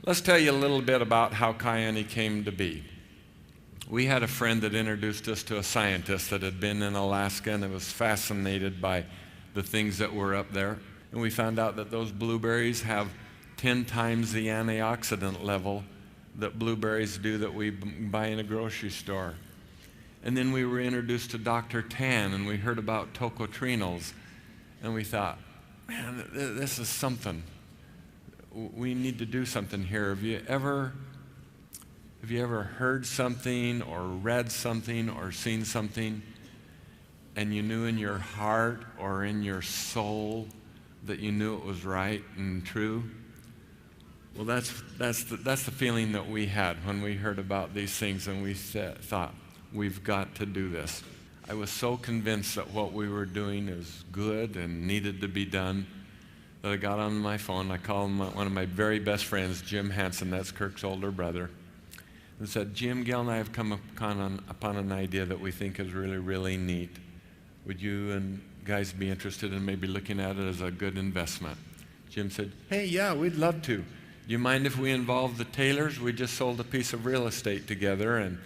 Let's tell you a little bit about how Kyani came to be. We had a friend that introduced us to a scientist that had been in Alaska and was fascinated by the things that were up there. And we found out that those blueberries have 10 times the antioxidant level that blueberries do that we buy in a grocery store. And then we were introduced to Dr. Tan, and we heard about tocotrienols. And we thought, man, this is something. We need to do something here. Have you ever heard something or read something or seen something and you knew in your heart or in your soul that you knew it was right and true? Well, that's the feeling that we had when we heard about these things, and we thought, we've got to do this. I was so convinced that what we were doing is good and needed to be done that I got on my phone. I called one of my very best friends, Jim Hansen, that's Kirk's older brother, and said, Jim, Gail and I have come upon an idea that we think is really, really neat. Would you and guys be interested in maybe looking at it as a good investment? Jim said, hey, yeah, we'd love to. Do you mind if we involve the Taylors? We just sold a piece of real estate together,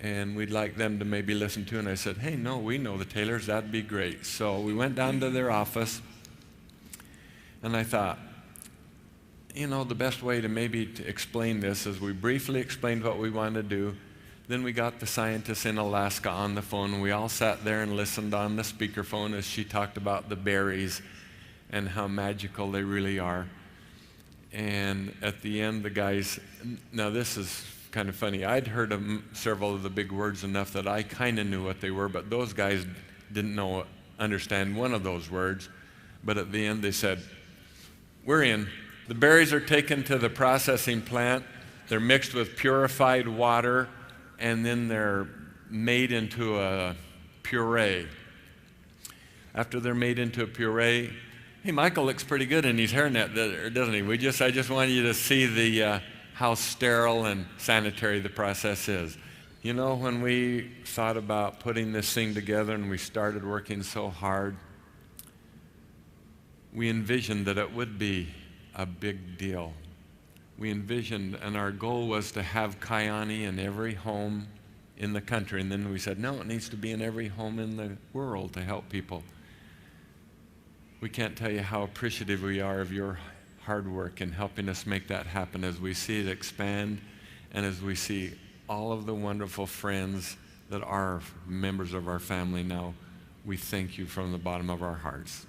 and we'd like them to maybe listen to. And I said, hey, no, we know the Taylors. That'd be great. So we went down to their office, and I thought, the best way to explain this is we briefly explained what we wanted to do. Then we got the scientists in Alaska on the phone, and we all sat there and listened on the speakerphone as she talked about the berries and how magical they really are. And at the end, the guys, now this is kind of funny. I'd heard of several of the big words enough that I kind of knew what they were, but those guys didn't understand one of those words. But at the end, they said, we're in. The berries are taken to the processing plant. They're mixed with purified water, and then they're made into a puree. After they're made into a puree, hey, Michael looks pretty good in his hairnet, doesn't he? I just wanted you to see how sterile and sanitary the process is. When we thought about putting this thing together and we started working so hard, we envisioned that it would be a big deal. We envisioned, and our goal was to have Kyani in every home in the country. And then we said, no, it needs to be in every home in the world to help people. We can't tell you how appreciative we are of your hard work in helping us make that happen as we see it expand and as we see all of the wonderful friends that are members of our family now. We thank you from the bottom of our hearts.